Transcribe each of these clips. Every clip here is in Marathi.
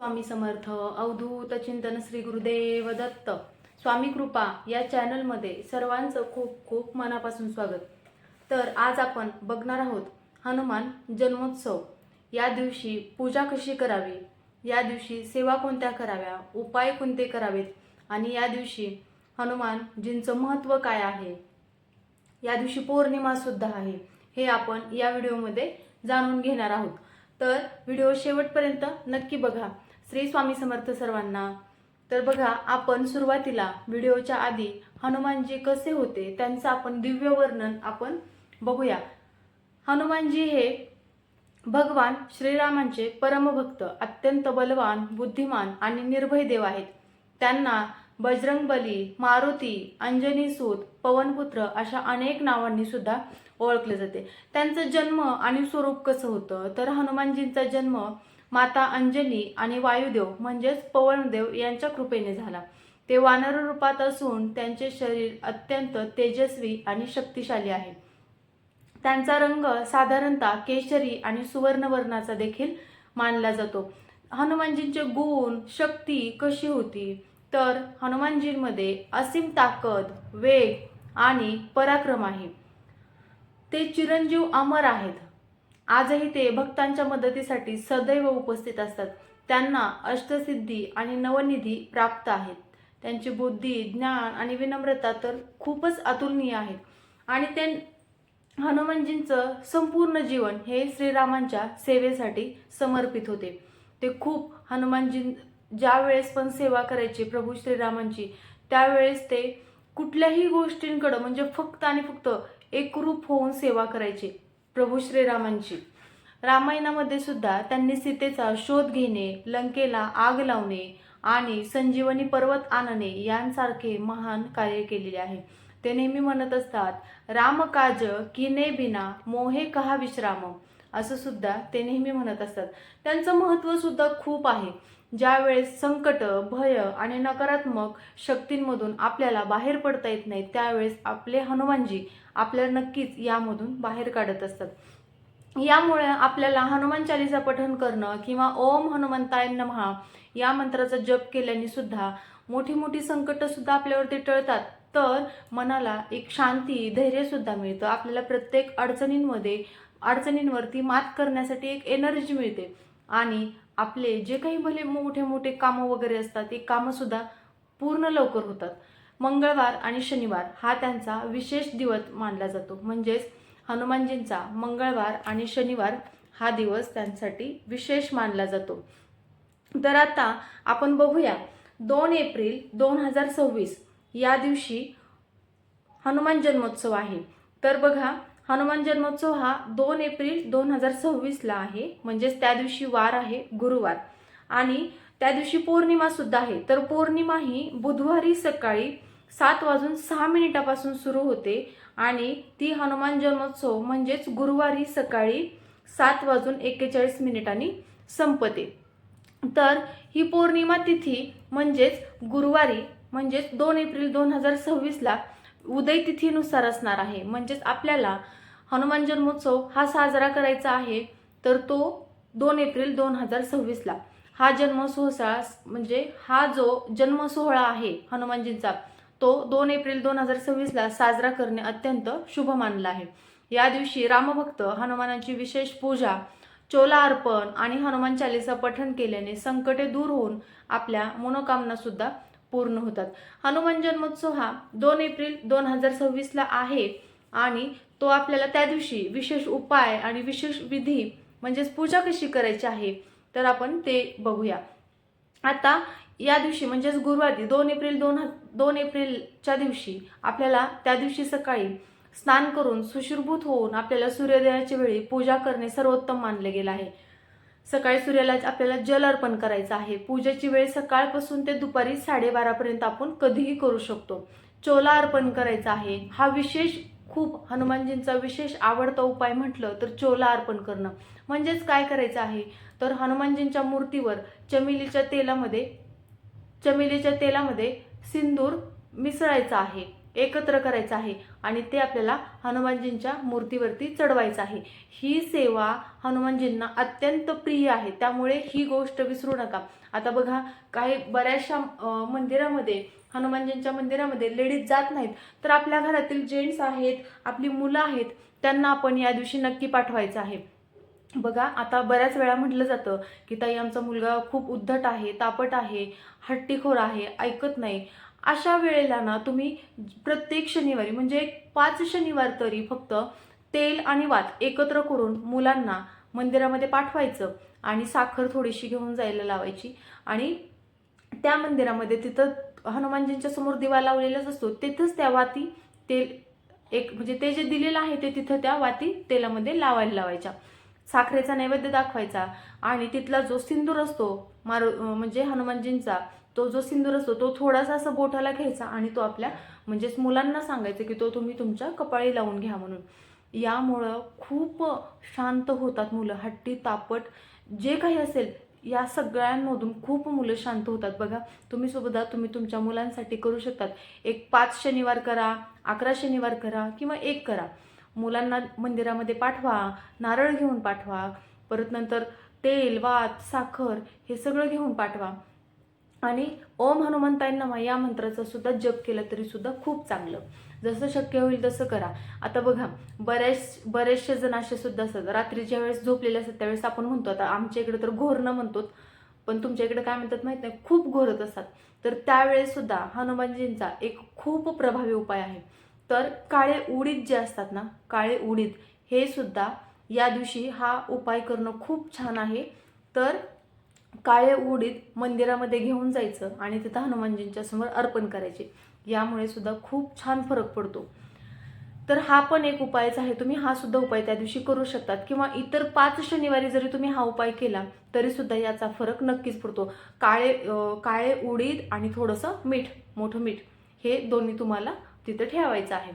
स्वामी समर्थ अवधूत चिंतन श्री गुरुदेव दत्त स्वामी कृपा या चॅनलमध्ये सर्वांचं खूप खूप मनापासून स्वागत। तर आज आपण बघणार आहोत हनुमान जन्मोत्सव। या दिवशी पूजा कशी करावी, या दिवशी सेवा कोणत्या कराव्या, उपाय कोणते करावेत आणि या दिवशी हनुमानजींचं महत्त्व काय आहे, या दिवशी पौर्णिमा सुद्धा आहे, हे आपण या व्हिडिओमध्ये जाणून घेणार आहोत। तर व्हिडिओ शेवटपर्यंत नक्की बघा। श्री स्वामी समर्थ सर्वांना। तर बघा, आपण सुरुवातीला व्हिडिओच्या आधी हनुमानजी कसे होते त्यांचं आपण दिव्य वर्णन आपण बघूया। हनुमानजी हे भगवान श्रीरामांचे परमभक्त, अत्यंत बलवान, बुद्धिमान आणि निर्भय देव आहेत। त्यांना बजरंगबली, मारुती, अंजनीसूत, पवनपुत्र अशा अनेक नावांनी सुद्धा ओळखले जाते। त्यांचा जन्म आणि स्वरूप कसं होतं, तर हनुमानजींचा जन्म माता अंजनी आणि वायुदेव म्हणजेच पवनदेव यांच्या कृपेने झाला। ते वानर रूपात असून त्यांचे शरीर अत्यंत तेजस्वी आणि शक्तिशाली आहे। त्यांचा रंग साधारणतः केशरी आणि सुवर्ण वर्णाचा देखील मानला जातो। हनुमानजींचे गुण, शक्ती कशी होती, तर हनुमानजींमध्ये असीम ताकद, वेग आणि पराक्रम आहे। ते चिरंजीव अमर आहेत। आजही ते भक्तांच्या मदतीसाठी सदैव उपस्थित असतात। त्यांना अष्टसिद्धी आणि नवनिधी प्राप्त आहेत। त्यांची बुद्धी, ज्ञान आणि विनम्रता तर खूपच अतुलनीय आहेत। आणि ते हनुमानजींचं संपूर्ण जीवन हे श्रीरामांच्या सेवेसाठी समर्पित होते। ते खूप हनुमानजी ज्या वेळेस पण सेवा करायचे प्रभू श्रीरामांची, त्यावेळेस ते कुठल्याही गोष्टींकडे म्हणजे फक्त आणि फक्त एकरूप होऊन सेवा करायचे प्रभू श्रीरामांची। रामायणामध्ये सुद्धा त्यांनी सीतेचा शोध घेणे, लंकेला आग लावणे आणि संजीवनी पर्वत आणणे यांसारखे महान कार्य केलेले आहे। ते नेहमी म्हणत असतात, राम काज कीने बिना मोहे कहा विश्राम, असं सुद्धा ते नेहमी म्हणत असतात। त्यांचं महत्त्व सुद्धा खूप आहे। ज्या वेळेस संकट, भय आणि नकारात्मक शक्तींमधून आपल्याला बाहेर पडता येत नाही, त्यावेळेस आपले हनुमानजी आपल्याला नक्कीच यामधून बाहेर काढत असतात। यामुळे आपल्याला हनुमान चालीसा पठण करणं किंवा ओम हनुमंताय नमः या मंत्राचा जप केल्याने सुद्धा मोठी मोठी संकट सुद्धा आपल्यावरती टळतात। तर मनाला एक शांती, धैर्य सुद्धा मिळतं। आपल्याला प्रत्येक अडचणींवरती मात करण्यासाठी एक एनर्जी मिळते आणि आपले जे काही भले मोठे मोठे कामं वगैरे असतात ते कामं सुद्धा पूर्ण लवकर होतात। मंगळवार आणि शनिवार हा त्यांचा विशेष दिवस मानला जातो। म्हणजेच हनुमानजींचा मंगळवार आणि शनिवार हा दिवस त्यांच्यासाठी विशेष मानला जातो। तर आता आपण बघूया 2 एप्रिल 2026 या दिवशी हनुमान जन्मोत्सव आहे। तर बघा, हनुमान जन्मोत्सव हा 2 एप्रिल 2026 ला आहे। म्हणजेच त्या दिवशी वार आहे गुरुवार आणि त्या दिवशी पौर्णिमा सुद्धा आहे। तर पौर्णिमा ही बुधवारी सकाळी 7:06 सुरू होते आणि ती हनुमान जन्मोत्सव म्हणजेच गुरुवारी सकाळी 7:41 संपते। तर ही पौर्णिमा तिथी म्हणजेच गुरुवारी म्हणजेच 2 एप्रिल 2026 ला उदय तिथीनुसार असणार आहे। म्हणजेच आपल्याला हनुमान जन्मोत्सव हा साजरा करायचा आहे, तर तो 2 एप्रिल 2026 ला हा जन्मोत्सव म्हणजे हा जो जन्मसोहळा आहे हनुमानजींचा, तो 2 एप्रिल 2026 ला साजरा करणे अत्यंत शुभ मानला आहे। या दिवशी रामभक्त हनुमानांची विशेष पूजा, चोला अर्पण आणि हनुमान चालीसा पठण केल्याने संकटे दूर होऊन आपल्या मनोकामना सुद्धा पूर्ण होतात। हनुमान जन्मोत्सव हा 2 एप्रिल 2026 ला आहे आणि तो आपल्याला त्या दिवशी विशेष उपाय आणि विशेष विधी म्हणजेच पूजा कशी करायची आहे तर आपण ते बघूया। आता या दिवशी म्हणजेच गुरुवारी 2 एप्रिलच्या दिवशी आपल्याला त्या दिवशी सकाळी स्नान करून सुशुभूत होऊन आपल्याला सूर्योदयाच्या वेळी पूजा करणे सर्वोत्तम मानले गेले आहे। सकाळी सूर्याला आपल्याला जल अर्पण करायचं आहे। पूजेची वेळ सकाळपासून ते दुपारी 12:30 पर्यंत आपण कधीही करू शकतो। चोला अर्पण करायचा आहे। हा विशेष खूप हनुमानजींचा विशेष आवडता उपाय म्हटलं तर चोला अर्पण करणं। म्हणजेच काय करायचं आहे, तर हनुमानजींच्या मूर्तीवर चमेलीच्या तेलामध्ये सिंदूर मिसळायचा आहे एकत्र करायचं आहे आणि ते आपल्याला हनुमानजींच्या मूर्तीवरती चढवायचं आहे. ही सेवा हनुमानजींना अत्यंत प्रिय आहे, त्यामुळे ही गोष्ट विसरू नका. आता बघा, काही बऱ्याचशा मंदिरामध्ये, हनुमानजींच्या मंदिरामध्ये लेडीज जात नाहीत, तर आपल्या घरातील जेंट्स आहेत, आपली मुलं आहेत, त्यांना आपण या दिवशी नक्की पाठवायचं आहे. बघा, आता बऱ्याच वेळा म्हटलं जातं की ताई, आमचा मुलगा खूप उद्धट आहे, तापट आहे, हट्टीखोर आहे, ऐकत नाही. अशा वेळेला ना तुम्ही प्रत्येक शनिवारी, म्हणजे 5 शनिवार तरी फक्त तेल आणि वात एकत्र करून मुलांना मंदिरामध्ये पाठवायचं आणि साखर थोडीशी घेऊन जायला लावायची आणि त्या मंदिरामध्ये, तिथं हनुमानजींच्या समोर दिवा लावलेलाच असतो, तिथंच त्या वाती तेल, एक म्हणजे ते जे दिलेलं आहे ते तिथं त्या वाती तेलामध्ये लावायला लावायच्या. साखरेचा नैवेद्य दाखवायचा आणि तिथला जो सिंदूर असतो म्हणजे हनुमानजींचा, तो जो सिंदूर असतो तो थोडासा असं बोटाला घ्यायचा आणि तो आपल्या म्हणजेच मुलांना सांगायचं की तो तुम्ही तुमच्या कपाळी लावून घ्या म्हणून. यामुळं खूप शांत होतात मुलं. हट्टी, तापट जे काही असेल या सगळ्यांमधून खूप मुलं शांत होतात. बघा, तुम्ही सुद्धा तुम्ही तुमच्या मुलांसाठी करू शकतात. एक 5 शनिवार करा, 11 शनिवार करा किंवा 1 करा. मुलांना मंदिरामध्ये पाठवा, नारळ घेऊन पाठवा, परत नंतर तेल, वात, साखर हे सगळं घेऊन पाठवा आणि ओम हनुमंताय नमः या मंत्राचा सुद्धा जप केला तरी सुद्धा खूप चांगलं. जसं शक्य होईल तसं करा. आता बघा, बरेचसे जण असे सुद्धा असतात, रात्रीच्या वेळेस झोपलेले असतात, त्यावेळेस आपण म्हणतो, आता आमच्या इकडे तर घोरणं म्हणतो, पण तुमच्या इकडे काय म्हणतात माहित नाही, खूप घोरत असतात. तर त्यावेळेस सुद्धा हनुमानजींचा एक खूप प्रभावी उपाय आहे. तर काळे उडीद जे असतात ना, काळे उडीद हे सुद्धा या दिवशी हा उपाय करणं खूप छान आहे. तर काळे उडीद मंदिरामध्ये घेऊन जायचं आणि तिथं हनुमानजींच्या समोर अर्पण करायचे. यामुळे सुद्धा खूप छान फरक पडतो. तर हा पण एक उपायच आहे. तुम्ही हा सुद्धा उपाय त्या दिवशी करू शकतात किंवा इतर 5 शनिवारी जरी तुम्ही हा उपाय केला तरी सुद्धा याचा फरक नक्कीच पडतो. काळे उडीद आणि थोडंसं मीठ, मोठं मीठ, हे दोन्ही तुम्हाला तिथं ठेवायचं आहे.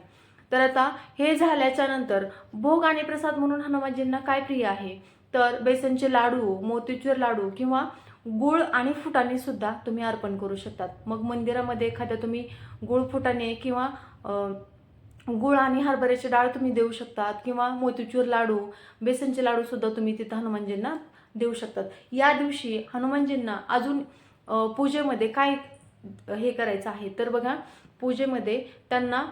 तर आता हे झाल्याच्या नंतर भोग आणि प्रसाद म्हणून हनुमानजींना काय प्रिय आहे, तर बेसनचे लाडू, मोतीचूर लाडू किंवा गुळ आणि फुटाणे सुद्धा तुम्ही अर्पण करू शकतात. मग मंदिरामध्ये एखाद्या तुम्ही गुळ, फुटाणे किंवा गुळ आणि हरभऱ्याची डाळ तुम्ही देऊ शकतात किंवा मोतीचूर लाडू, बेसनचे लाडू सुद्धा तुम्ही तिथं हनुमानजींना देऊ शकतात. या दिवशी हनुमानजींना अजून पूजेमध्ये काय हे करायचं आहे, तर बघा, पूजेमध्ये त्यांना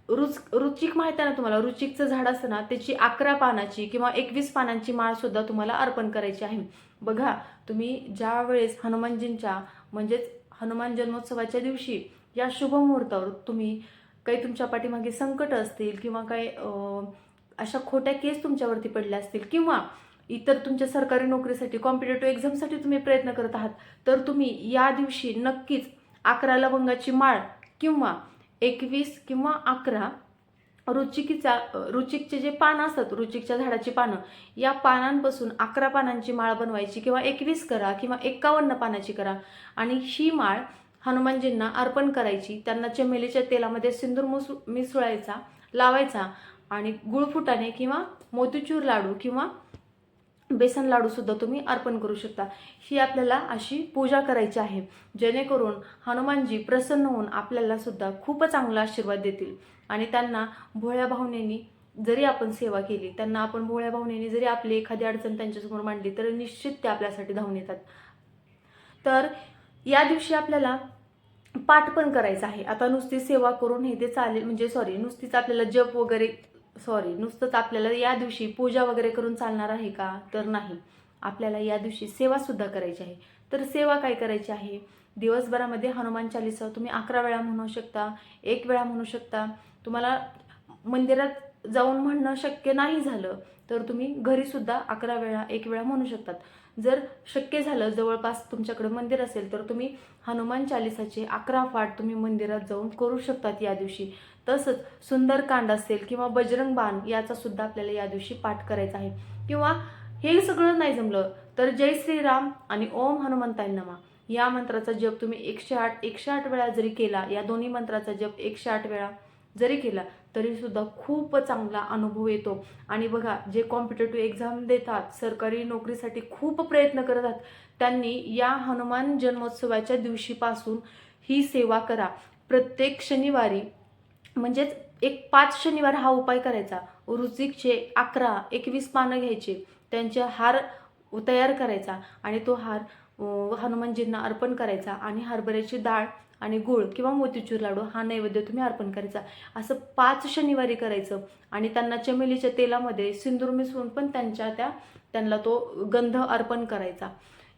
रुचिक माहिती आहे ना तुम्हाला, रुचिकचं झाड असतं ना, त्याची 11 पानाची किंवा 21 पानांची माळ सुद्धा तुम्हाला अर्पण करायची आहे. बघा, तुम्ही ज्या वेळेस हनुमानजींच्या म्हणजेच हनुमान जन्मोत्सवाच्या दिवशी या शुभ मुहूर्तावर तुम्ही काही तुमच्या पाठीमागे संकट असतील किंवा काही अशा खोट्या केस तुमच्यावरती पडल्या असतील किंवा इतर तुमच्या सरकारी नोकरीसाठी, कॉम्पिटेटिव्ह एक्झामसाठी तुम्ही प्रयत्न करत आहात, तर तुम्ही या दिवशी नक्कीच 11 लवंगाची माळ किंवा 21 किंवा 11 रुचिकचे जे पानं असतात, रुचिकच्या झाडाची पानं, या पानांपासून 11 पानांची माळ बनवायची किंवा 21 करा किंवा 51 पानाची करा आणि ही माळ हनुमानजींना अर्पण करायची. त्यांना चमेलीच्या तेलामध्ये सिंदूर मिसळायचा, लावायचा आणि गुळ, फुटाणे किंवा मोतीचूर लाडू किंवा बेसन लाडू सुद्धा तुम्ही अर्पण करू शकता. ही आपल्याला अशी पूजा करायची आहे, जेणेकरून हनुमानजी प्रसन्न होऊन आपल्याला सुद्धा खूप चांगला आशीर्वाद देतील आणि त्यांना भोळ्या भावनेने जरी आपण सेवा केली, त्यांना आपण भोळ्या भावनेने जरी आपली एखादी अडचण त्यांच्यासमोर मांडली, तर निश्चित ते आपल्यासाठी धावून येतात. तर या दिवशी आपल्याला पाठ पण करायचा आहे. आता नुसती सेवा करून हे ते चालेल, म्हणजे नुसतीच आपल्याला जप वगैरे, नुसतंच आपल्याला या दिवशी पूजा वगैरे करून चालणार आहे का, तर नाही. आपल्याला या दिवशी सेवा सुद्धा करायची आहे. तर सेवा काय करायची आहे, दिवसभरामध्ये हनुमान चालीसा तुम्ही 11 वेळा म्हणू शकता, 1 वेळा म्हणू शकता. तुम्हाला मंदिरात जाऊन म्हणणं शक्य नाही झालं तर तुम्ही घरी सुद्धा 11 वेळा, 1 वेळा म्हणू शकतात. जर शक्य झालं, जवळपास तुमच्याकडे मंदिर असेल, तर तुम्ही हनुमान चालीसाचे 11 पाठ तुम्ही मंदिरात जाऊन करू शकतात या दिवशी. तसंच सुंदरकांड असेल किंवा बजरंग बाण याचा सुद्धा आपल्याला या दिवशी पाठ करायचा आहे. किंवा हे सगळं नाही जमलं तर जय श्रीराम आणि ओम हनुमंताय नमः या मंत्राचा जप तुम्ही 108 वेळा जरी केला, या दोन्ही मंत्राचा जप 108 वेळा जरी केला तरी सुद्धा खूप चांगला अनुभव येतो. आणि बघा, जे कॉम्पिटेटिव्ह एक्झाम देतात, सरकारी नोकरीसाठी खूप प्रयत्न करतात, त्यांनी या हनुमान जन्मोत्सवाच्या दिवशीपासून ही सेवा करा. प्रत्येक शनिवारी म्हणजेच एक 5 शनिवार हा उपाय करायचा. वृश्चिकचे 11-21 पानं घ्यायचे, त्यांचे हार तयार करायचा आणि तो हार हनुमानजींना अर्पण करायचा आणि हरभऱ्याची डाळ आणि गूळ किंवा मोतीचूर लाडू हा नैवेद्य तुम्ही अर्पण करायचा. असं 5 शनिवारी करायचं आणि त्यांना चमेलीच्या तेलामध्ये सिंदूर मिसळून पण त्यांना तो गंध अर्पण करायचा.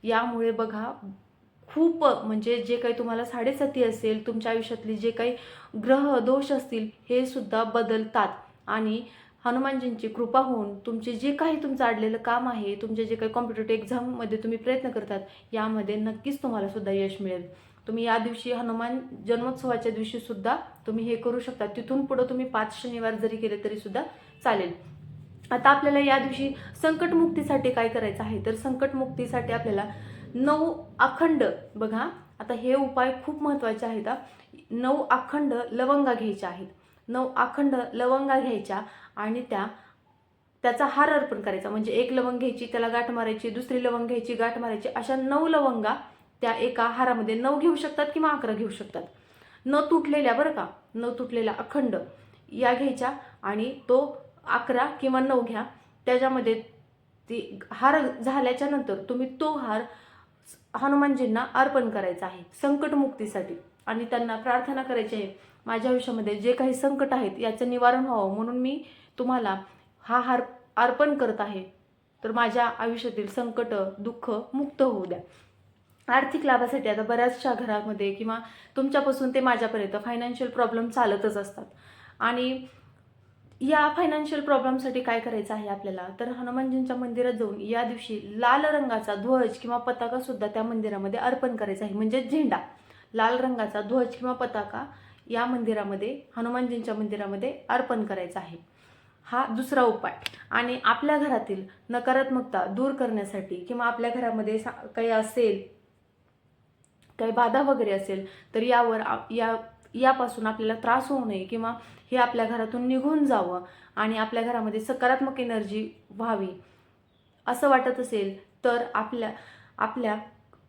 यामुळे बघा खूप म्हणजे जे काही तुम्हाला साडेसाती असेल, तुमच्या आयुष्यातली जे काही ग्रह दोष असतील हे सुद्धा बदलतात आणि हनुमानजींची कृपा होऊन तुमचे जे काही तुमचं अडलेलं काम आहे, तुमचे जे काही कॉम्पिटेटिव्ह एक्झाममध्ये तुम्ही प्रयत्न करतात, यामध्ये नक्कीच तुम्हाला सुद्धा यश मिळेल. तुम्ही या दिवशी हनुमान जन्मोत्सवाच्या दिवशी सुद्धा तुम्ही हे करू शकता. तिथून पुढे तुम्ही 5 शनिवार जरी केले तरी सुद्धा चालेल. आता आपल्याला या दिवशी संकटमुक्तीसाठी काय करायचं आहे, तर संकटमुक्तीसाठी आपल्याला 9 अखंड, बघा आता हे उपाय खूप महत्त्वाचे आहेत. 9 अखंड लवंगा घ्यायच्या आहेत. 9 अखंड लवंगा घ्यायच्या आणि त्याचा हार अर्पण करायचा. म्हणजे एक लवंग घ्यायची, त्याला गाठ मारायची, दुसरी लवंग घ्यायची, गाठ मारायची, अशा 9 लवंगा त्या एका हारामध्ये 9 घेऊ शकतात किंवा 11 घेऊ शकतात. न तुटलेल्या, बरं का, न तुटलेल्या अखंड या घ्यायच्या आणि तो 11 किंवा 9 घ्या. त्याच्यामध्ये ती हार झाल्याच्या नंतर तुम्ही तो हार हनुमानजींना अर्पण करायचा आहे संकटमुक्तीसाठी आणि त्यांना प्रार्थना करायची आहे, माझ्या आयुष्यामध्ये जे काही संकट आहेत याचं निवारण व्हावं म्हणून मी तुम्हाला हा हार अर्पण करत आहे, तर माझ्या आयुष्यातील संकट दुःख मुक्त होऊ द्या. आर्थिक लाभासाठी आता बऱ्याचशा घरामध्ये किंवा तुमच्यापासून ते माझ्यापर्यंत फायनान्शियल प्रॉब्लेम चालतच असतात आणि या फायनान्शियल प्रॉब्लेमसाठी काय करायचं आहे आपल्याला, तर हनुमानजींच्या मंदिरात जाऊन या दिवशी लाल रंगाचा ध्वज किंवा पताका सुद्धा त्या मंदिरामध्ये अर्पण करायचा आहे. म्हणजे झेंडा, लाल रंगाचा ध्वज किंवा पताका या मंदिरामध्ये, हनुमानजींच्या मंदिरामध्ये अर्पण करायचा आहे. हा दुसरा उपाय. आणि आपल्या घरातील नकारात्मकता दूर करण्यासाठी किंवा आपल्या घरामध्ये काही असेल, काही बाधा वगैरे असेल, तर यापासून आपल्याला त्रास होऊ नये किंवा हे आपल्या घरातून निघून जावं आणि आपल्या घरामध्ये सकारात्मक एनर्जी व्हावी असं वाटत असेल, तर आपल्या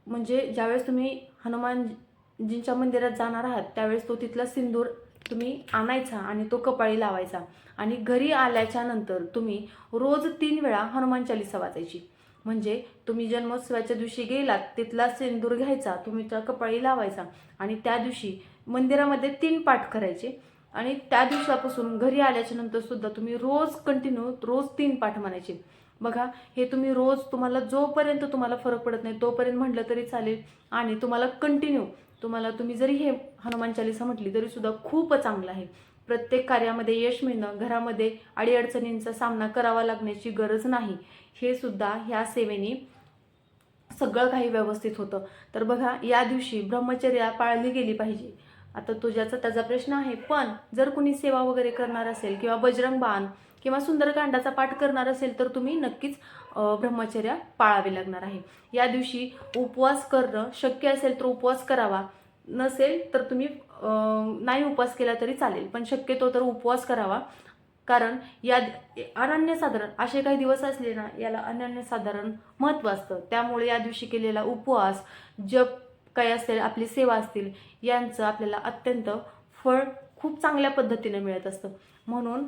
म्हणजे ज्यावेळेस तुम्ही हनुमानजींच्या मंदिरात जाणार आहात त्यावेळेस तो तिथला सिंदूर तुम्ही आणायचा आणि तो कपाळी लावायचा आणि घरी आल्याच्या नंतर तुम्ही रोज 3 वेळा हनुमान चालीसा वाचायची. म्हणजे तुम्ही जन्मोत्सवाच्या दिवशी गेलात, तिथला सिंदूर घ्यायचा, तुम्ही त्या कपाळी लावायचा आणि त्या दिवशी मंदिरामध्ये 3 पाठ करायचे आणि त्या दिवसापासून घरी आल्याच्या नंतर सुद्धा तुम्ही रोज कंटिन्यू रोज 3 पाठ म्हणायचे. बघा हे तुम्ही रोज, तुम्हाला जोपर्यंत तुम्हाला फरक पडत नाही तोपर्यंत म्हटलं तरी चालेल आणि तुम्हाला कंटिन्यू तुम्ही जरी हे हनुमान चालीसा म्हटली तरी सुद्धा खूप चांगलं आहे. प्रत्येक कार्यामध्ये यश मिळणं, घरामध्ये अडीअडचणींचा सामना करावा लागण्याची गरज नाही, हे सुद्धा ह्या सेवेने सगळं काही व्यवस्थित होतं. तर बघा या दिवशी ब्रह्मचर्या पाळली गेली पाहिजे. आता ज्याचा त्याचा प्रश्न आहे, पण जर कुणी सेवा वगैरे करणार असेल किंवा बजरंग बाण किंवा सुंदरकांडाचा पाठ करणार असेल तर तुम्ही नक्कीच ब्रह्मचर्या पाळावी लागणार आहे. या दिवशी उपवास करणं शक्य असेल तर उपवास करावा, नसेल तर तुम्ही नाही उपवास केला तरी चालेल, पण शक्यतो तर उपवास करावा. कारण या अनन्यसाधारण असे काही दिवस असले ना, याला अनन्यसाधारण महत्त्व असतं. त्यामुळे या दिवशी केलेला उपवास, जप काही असेल, आपली सेवा असतील, यांचं आपल्याला अत्यंत फळ खूप चांगल्या पद्धतीने मिळत असतं. म्हणून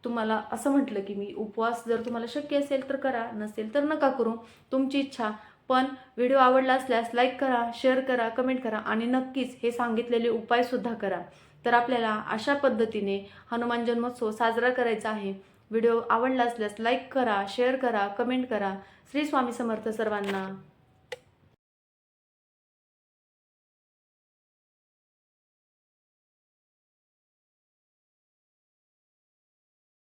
तुम्हाला असं म्हटलं की मी उपवास जर तुम्हाला शक्य असेल तर करा, नसेल तर नका करू, तुमची इच्छा. पण व्हिडिओ आवडला असल्यास लाईक करा, शेअर करा, कमेंट करा आणि नक्कीच हे सांगितलेले उपायसुद्धा करा. तर आपल्याला अशा पद्धतीने हनुमान जन्मोत्सव साजरा करायचा आहे. व्हिडिओ आवडला असल्यास लाईक करा, शेअर करा, कमेंट करा. श्री स्वामी समर्थ सर्वांना.